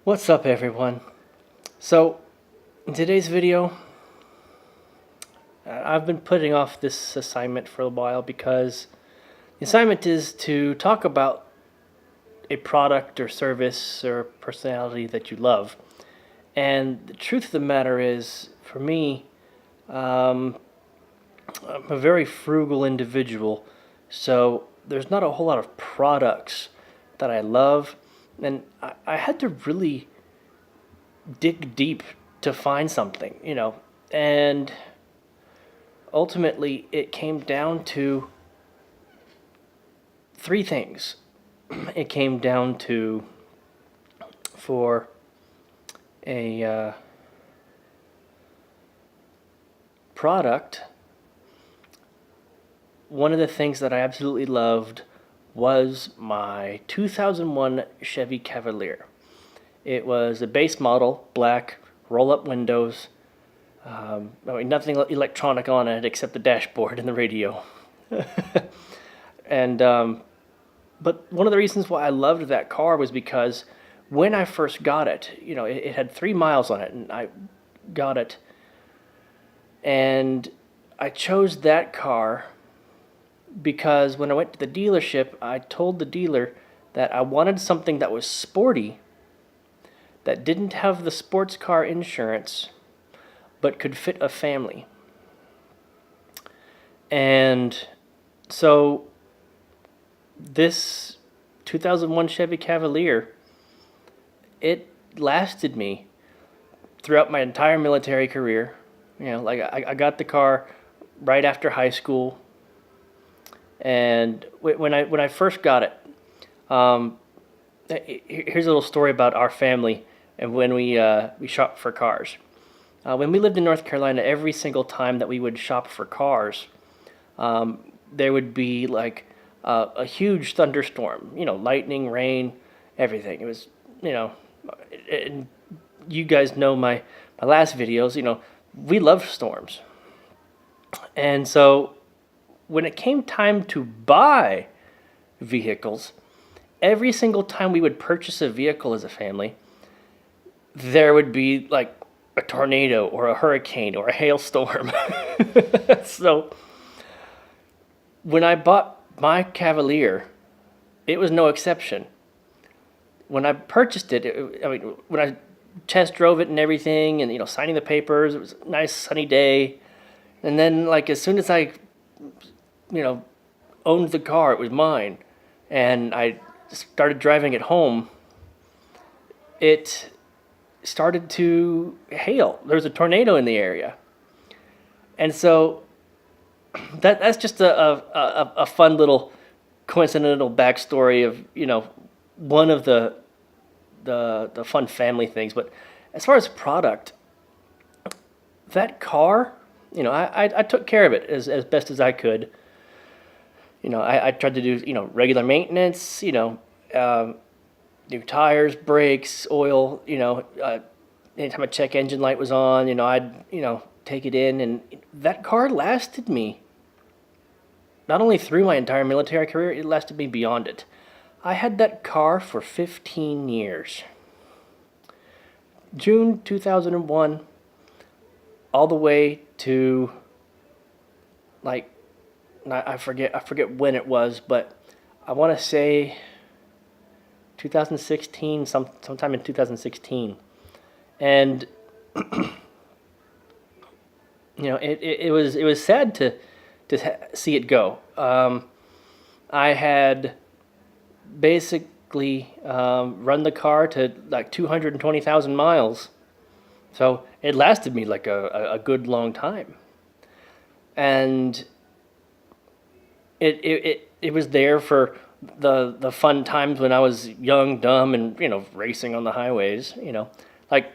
What's up, everyone? So, in today's video, I've been putting off this assignment for a while because the assignment is to talk about a product or service or personality that you love. And the truth of the matter is, for me, I'm a very frugal individual, so there's not a whole lot of products that I love, and I had to really dig deep to find something, and ultimately it came down to three things. It came down to, for a product, one of the things that I absolutely loved was my 2001 Chevy Cavalier. It was a base model, black, roll-up windows, nothing electronic on it except the dashboard and the radio. And but one of the reasons why I loved that car was because when I first got it, it had 3 miles on it, and I got it, and I chose that car because when I went to the dealership, I told the dealer that I wanted something that was sporty, that didn't have the sports car insurance, but could fit a family. And so this 2001 Chevy Cavalier, it lasted me throughout my entire military career. I got the car right after high school, and when I first got it, here's a little story about our family and when we shopped for cars. When we lived in North Carolina, every single time that we would shop for cars, there would be like a huge thunderstorm, lightning, rain, everything. It was, and you guys know my last videos, we love storms. And so when it came time to buy vehicles, every single time we would purchase a vehicle as a family, there would be like a tornado or a hurricane or a hailstorm. So when I bought my Cavalier, it was no exception. When I purchased it, when I test drove it and everything, and signing the papers, it was a nice sunny day. And then, like, as soon as I, owned the car, it was mine, and I started driving it home, it started to hail. There was a tornado in the area. And so that's just a fun little coincidental backstory of, one of the fun family things. But as far as product, that car, I took care of it as best as I could. I tried to do, regular maintenance, new tires, brakes, oil, anytime a check engine light was on, I'd, take it in. And that car lasted me not only through my entire military career, it lasted me beyond it. I had that car for 15 years. June 2001, all the way to, like, I forget when it was, but I want to say 2016, sometime in 2016. And it was sad to see it go. I had basically run the car to like 220,000 miles, so it lasted me like a good long time. And it was there for the fun times when I was young, dumb, and racing on the highways. Like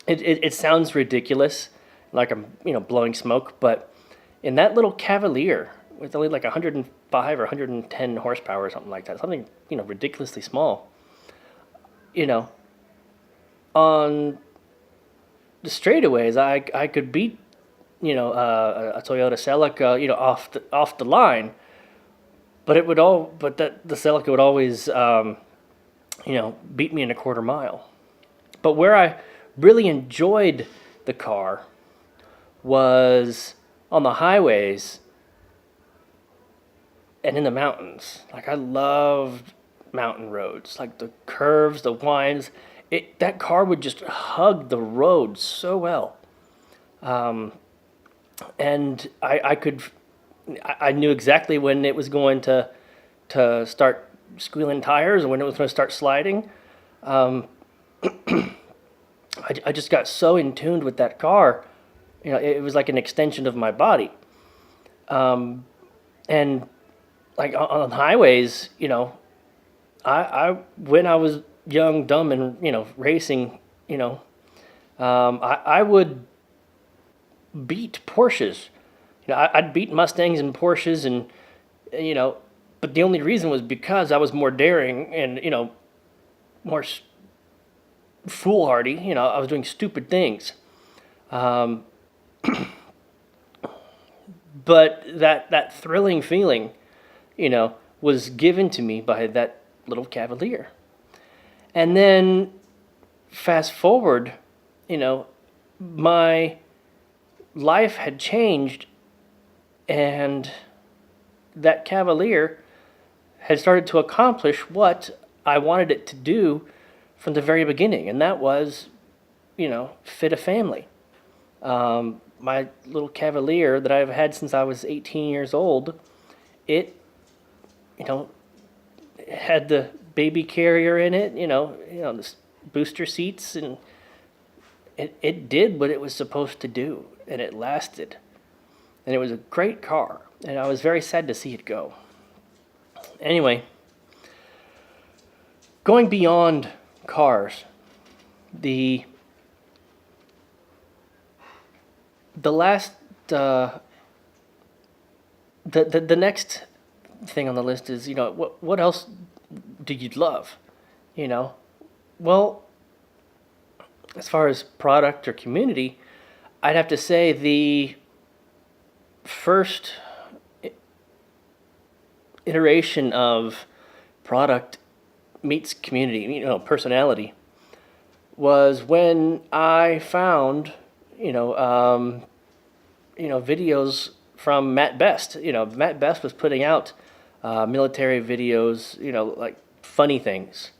it sounds ridiculous, like I'm blowing smoke, but in that little Cavalier with only like 105 or 110 horsepower or something like that, something ridiculously small, on the straightaways I could beat a Toyota Celica off the line, but the Celica would always beat me in a quarter mile. But where I really enjoyed the car was on the highways and in the mountains. Like, I loved mountain roads, like the curves, the winds. That car would just hug the road so well. And I knew exactly when it was going to start squealing tires and when it was going to start sliding. I just got so in tune with that car. It was like an extension of my body. And like on highways, I when I was young, dumb, and racing, I would beat Porsches. I'd beat Mustangs and Porsches, and but the only reason was because I was more daring and more foolhardy. I was doing stupid things. But that thrilling feeling, was given to me by that little Cavalier. And then fast forward, my life had changed, and that Cavalier had started to accomplish what I wanted it to do from the very beginning, and that was, fit a family. My little Cavalier that I've had since I was 18 years old, it, had the baby carrier in it, the booster seats, and it did what it was supposed to do, and it lasted. And it was a great car, and I was very sad to see it go. Anyway, going beyond cars, the last the next thing on the list is, what else do you love? Well, as far as product or community, I'd have to say the first iteration of product meets community, personality, was when I found, videos from Matt Best. Matt Best was putting out military videos, like funny things,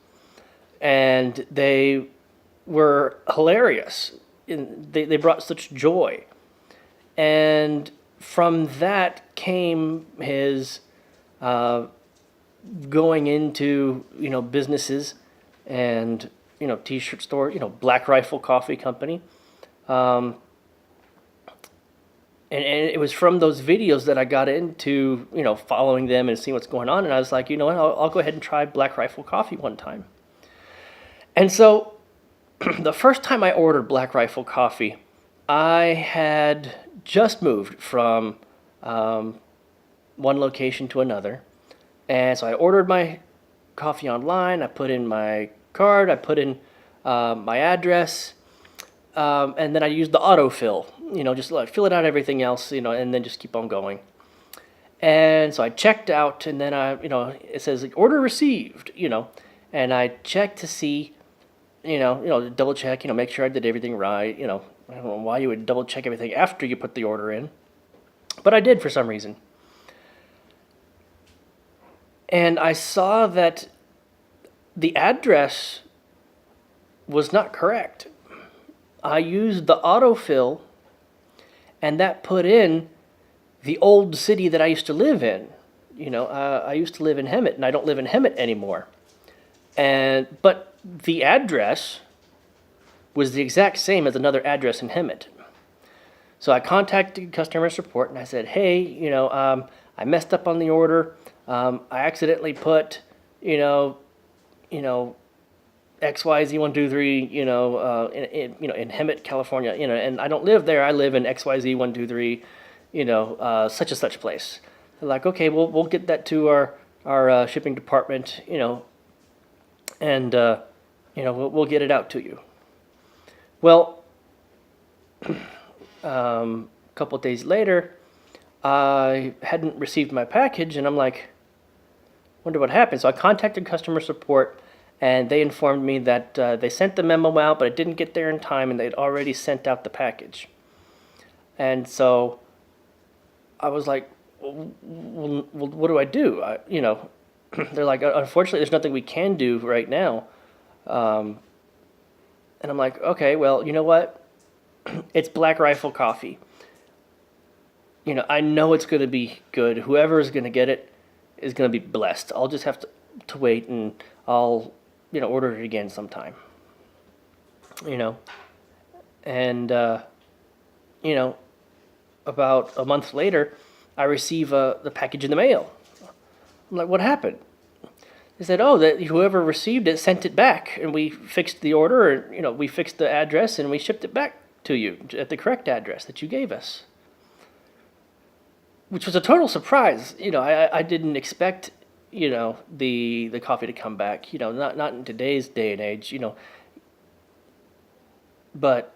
and they were hilarious. They brought such joy, and from that came his going into businesses and t-shirt store, Black Rifle Coffee Company, and it was from those videos that I got into following them and seeing what's going on, and I was like, what, I'll go ahead and try Black Rifle Coffee one time. And so the first time I ordered Black Rifle Coffee, I had just moved from one location to another. And so I ordered my coffee online. I put in my card. I put in my address. And then I used the autofill, just like fill it out, everything else, and then just keep on going. And so I checked out, and then it says like, order received, and I checked to see, double check, make sure I did everything right. I don't know why you would double check everything after you put the order in, but I did for some reason. And I saw that the address was not correct. I used the autofill, and that put in the old city that I used to live in. I used to live in Hemet, and I don't live in Hemet anymore. But the address was the exact same as another address in Hemet. So I contacted customer support, and I said, hey, I messed up on the order. I accidentally put, XYZ 123, in Hemet, California, and I don't live there. I live in XYZ 123, such and such place. They're like, okay, we'll get that to our shipping department, and we'll get it out to you. Well, a couple of days later, I hadn't received my package, and I'm like, wonder what happened. So I contacted customer support, and they informed me that they sent the memo out, but it didn't get there in time, and they'd already sent out the package. And so I was like, well, what do I do? They're like, unfortunately, there's nothing we can do right now. And I'm like, okay, well, you know what? It's Black Rifle coffee. I know it's going to be good. Whoever is going to get it is going to be blessed. I'll just have to wait, and I'll, order it again sometime. You know, and, about a month later, I receive the package in the mail. I'm like, what happened? They said, oh, that whoever received it sent it back, and we fixed the order, we fixed the address, and we shipped it back to you at the correct address that you gave us. Which was a total surprise. I didn't expect, the coffee to come back, not in today's day and age, but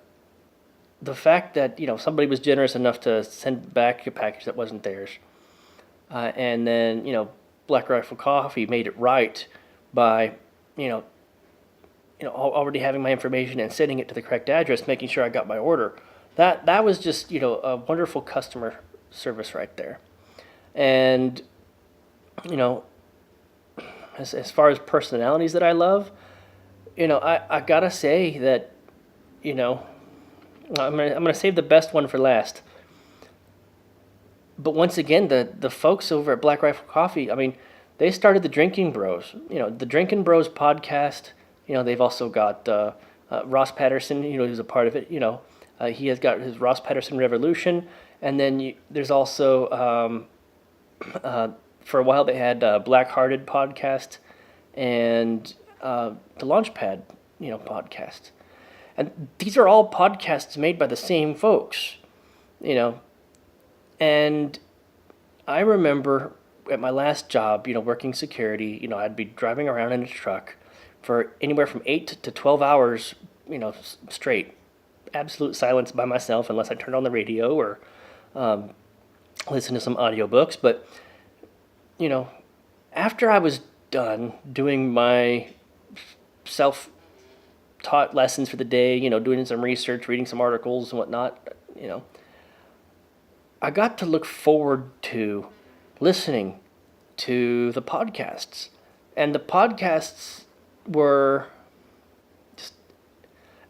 the fact that, somebody was generous enough to send back a package that wasn't theirs, and then, Black Rifle Coffee made it right by, already having my information and sending it to the correct address, making sure I got my order. That was just, a wonderful customer service right there. And, as far as personalities that I love, I gotta say that, I'm gonna save the best one for last. But once again, the folks over at Black Rifle Coffee, I mean, they started the Drinking Bros. The Drinking Bros podcast. They've also got Ross Patterson. Who's a part of it. He has got his Ross Patterson Revolution, and then there's also for a while they had Black Hearted podcast and the Launchpad podcast, and these are all podcasts made by the same folks. And I remember at my last job, working security, I'd be driving around in a truck for anywhere from 8 to 12 hours, straight. Absolute silence by myself unless I turned on the radio or listen to some audiobooks. But, after I was done doing my self-taught lessons for the day, doing some research, reading some articles and whatnot, I got to look forward to listening to the podcasts. And the podcasts were just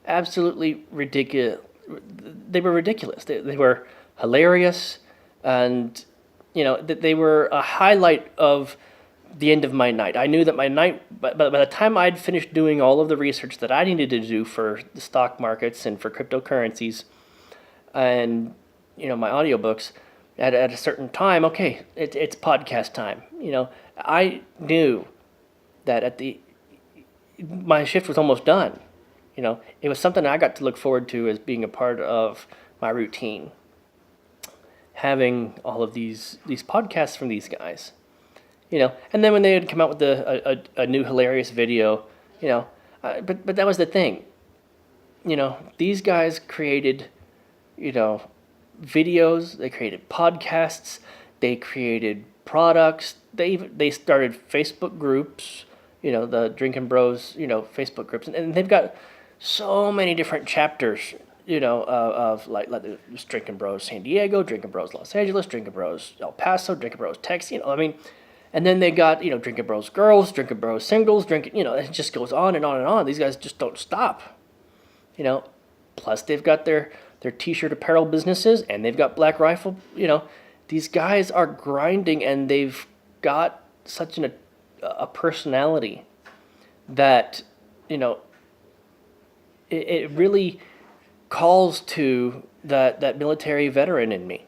absolutely ridiculous. They were ridiculous. They were hilarious. And, they were a highlight of the end of my night. I knew that my night, by the time I'd finished doing all of the research that I needed to do for the stock markets and for cryptocurrencies, and my audiobooks, at a certain time, okay, it's podcast time. I knew that my shift was almost done. It was something I got to look forward to as being a part of my routine. Having all of these podcasts from these guys, and then when they would come out with a new hilarious video, but that was the thing. These guys created, videos, they created podcasts, they created products, they started Facebook groups, the Drinking Bros, Facebook groups, and they've got so many different chapters, of like there's Drinking Bros San Diego, Drinking Bros Los Angeles, Drinking Bros El Paso, Drinking Bros Texas, and then they got, Drinking Bros girls, Drinking Bros singles, it just goes on and on and on. These guys just don't stop, plus they've got their t-shirt apparel businesses, and they've got Black Rifle. These guys are grinding, and they've got such a personality that, it really calls to that military veteran in me,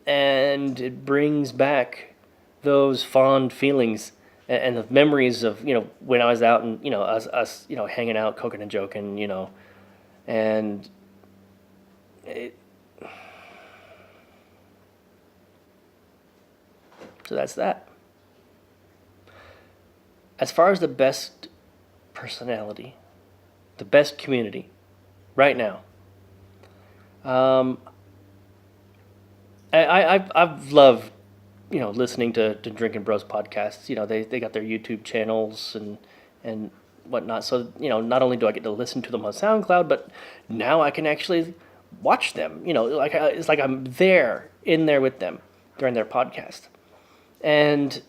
and it brings back those fond feelings and the memories of, when I was out and, us hanging out, coking and joking, and so that's that. As far as the best personality, the best community, right now, I've loved, listening to Drinking Bros podcasts. They got their YouTube channels and whatnot. So, not only do I get to listen to them on SoundCloud, but now I can actually watch them. It's like I'm in there with them during their podcast. And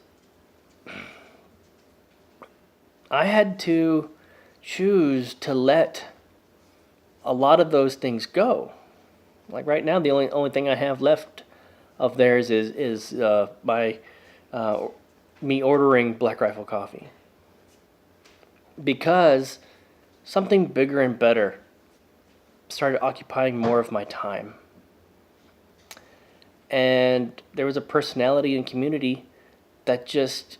I had to choose to let a lot of those things go. Like right now, the only thing I have left of theirs is my me ordering Black Rifle coffee, because something bigger and better started occupying more of my time. And there was a personality and community that just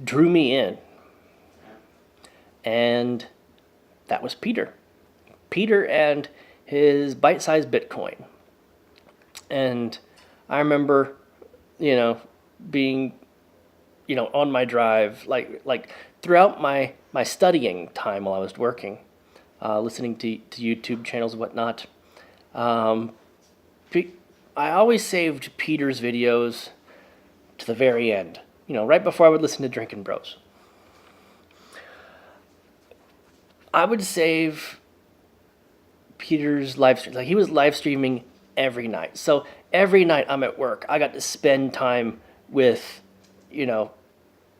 drew me in. And that was Peter. Peter and his bite-sized Bitcoin. And I remember, being, on my drive, like throughout my studying time while I was working, listening to YouTube channels and whatnot. I always saved Peter's videos to the very end, right before I would listen to Drinkin' Bros. I would save Peter's live stream. Like, he was live streaming every night. So every night I'm at work, I got to spend time with,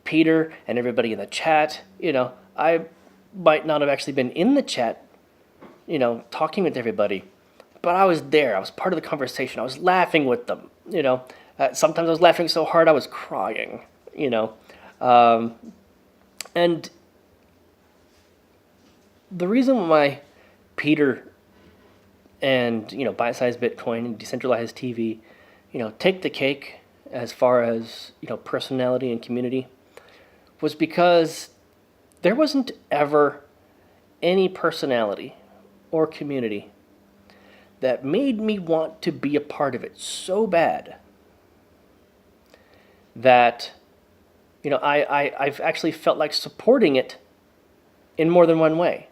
Peter and everybody in the chat. I might not have actually been in the chat, talking with everybody, but I was there. I was part of the conversation. I was laughing with them. Sometimes I was laughing so hard I was crying. And the reason why Peter and bite-sized Bitcoin and decentralized TV, take the cake as far as personality and community, was because there wasn't ever any personality or community that made me want to be a part of it so bad that I've actually felt like supporting it in more than one way.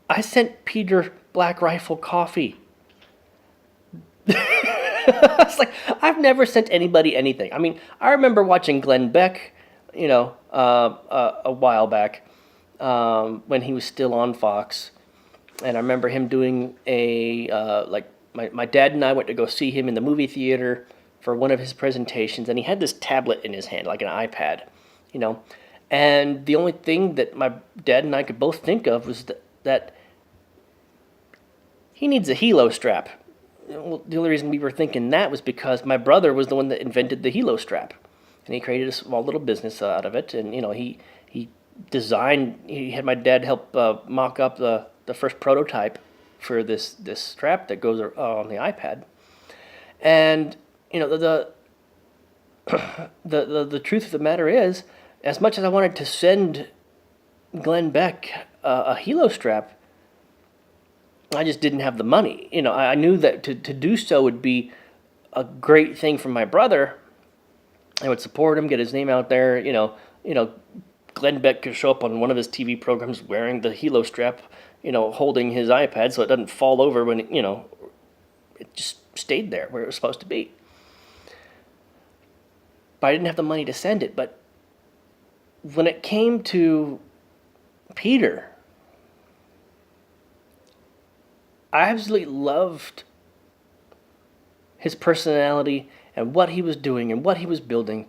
I sent Peter Black Rifle coffee. It's like, I've never sent anybody anything. I mean, I remember watching Glenn Beck, a while back, when he was still on Fox, and I remember him doing my dad and I went to go see him in the movie theater for one of his presentations, and he had this tablet in his hand, like an iPad, and the only thing that my dad and I could both think of was that he needs a helo strap. Well, the only reason we were thinking that was because my brother was the one that invented the helo strap, and he created a small little business out of it. And he had my dad help mock up the first prototype for this strap that goes on the iPad. And the truth of the matter is, as much as I wanted to send Glenn Beck a helo strap, I just didn't have the money. I knew that to do so would be a great thing for my brother. I would support him, get his name out there. Glenn Beck could show up on one of his TV programs wearing the helo strap, holding his iPad so it doesn't fall over when it just stayed there where it was supposed to be. But I didn't have the money to send it. But when it came to Peter, I absolutely loved his personality and what he was doing and what he was building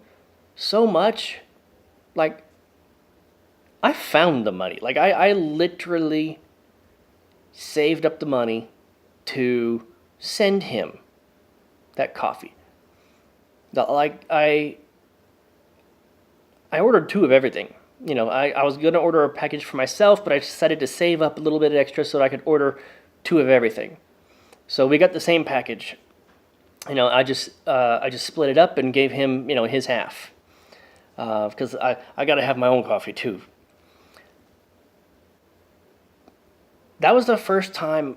so much. Like, I found the money. Like, I literally saved up the money to send him that coffee. I ordered 2 of everything. I was going to order a package for myself, but I decided to save up a little bit extra so that I could order 2 of everything. So we got the same package. I just split it up and gave him, his half. Because I got to have my own coffee too. That was the first time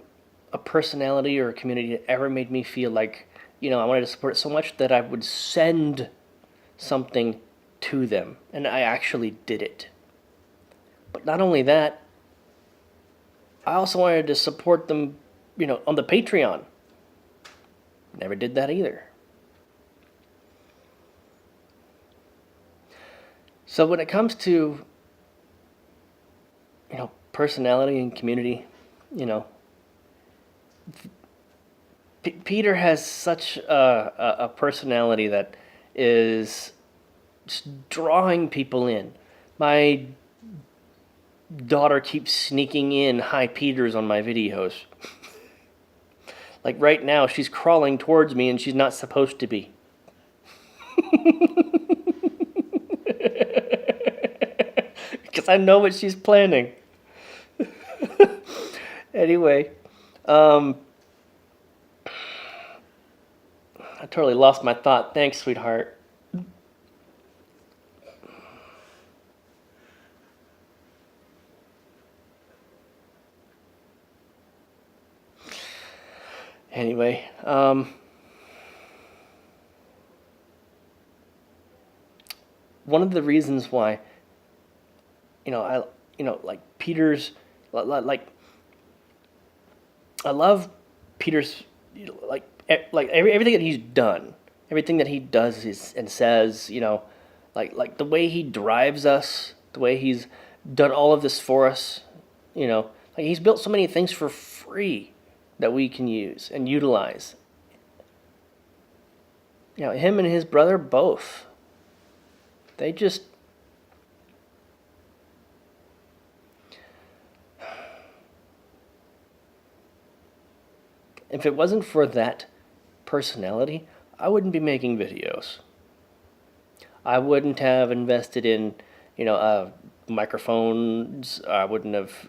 a personality or a community ever made me feel like, I wanted to support it so much that I would send something to them. And I actually did it. But not only that, I also wanted to support them, on the Patreon. Never did that either. So when it comes to, personality and community, you know, Peter has such a personality that is just drawing people in. My daughter keeps sneaking in hi Peters on my videos. Like right now, she's crawling towards me and she's not supposed to be. Because I know what she's planning. Anyway, I totally lost my thought. Thanks, sweetheart. Anyway, one of the reasons why, like Peter's, like I love Peter's, everything that he's done, everything that he does and says, like the way he drives us, the way he's done all of this for us, like he's built so many things for free that we can use and utilize. Him and his brother both. They just if it wasn't for that personality, I wouldn't be making videos. I wouldn't have invested in, microphones. I wouldn't have,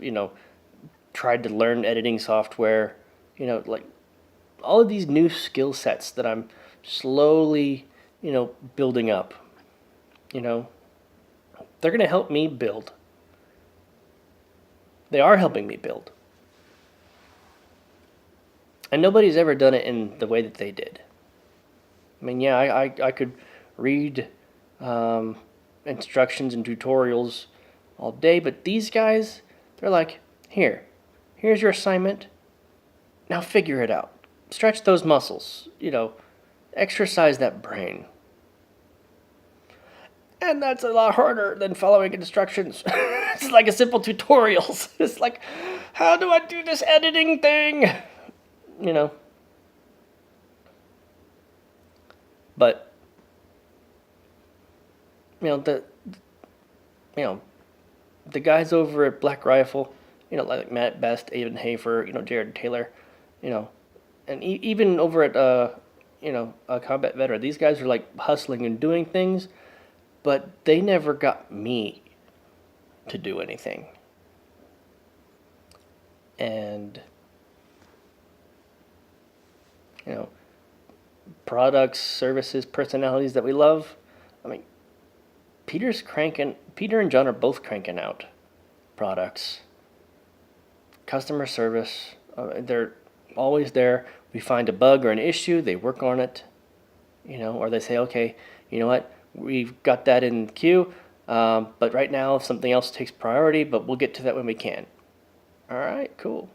tried to learn editing software. Like all of these new skill sets that I'm slowly, building up. They're going to help me build. They are helping me build. And nobody's ever done it in the way that they did. I mean, yeah, I could read instructions and tutorials all day, but these guys, they're like, here's your assignment. Now figure it out. Stretch those muscles, exercise that brain. And that's a lot harder than following instructions. It's like a simple tutorials. It's like, how do I do this editing thing? But the the guys over at Black Rifle, like Matt Best, Aiden Hafer, Jared Taylor, and even over at Combat Veteran, these guys are like hustling and doing things, but they never got me to do anything. And products, services, personalities that we love. I mean, Peter and John are both cranking out products. Customer service, they're always there. We find a bug or an issue, they work on it, or they say, okay, you know what, we've got that in queue, but right now something else takes priority, but we'll get to that when we can. All right, cool.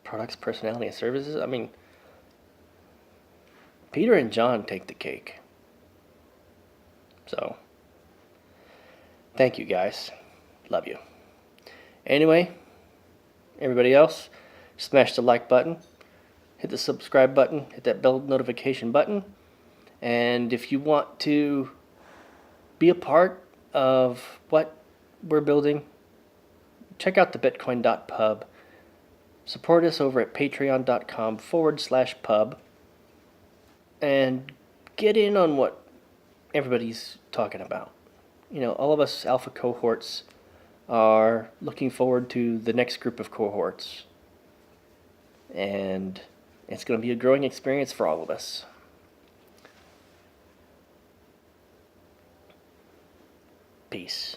Products, personality, and services. I mean, Peter and John take the cake. So, thank you guys. Love you. Anyway, everybody else, smash the like button, hit the subscribe button, hit that bell notification button, and if you want to be a part of what we're building, check out the bitcoin.pub. Support us over at patreon.com/pub and get in on what everybody's talking about. All of us alpha cohorts are looking forward to the next group of cohorts. And it's going to be a growing experience for all of us. Peace.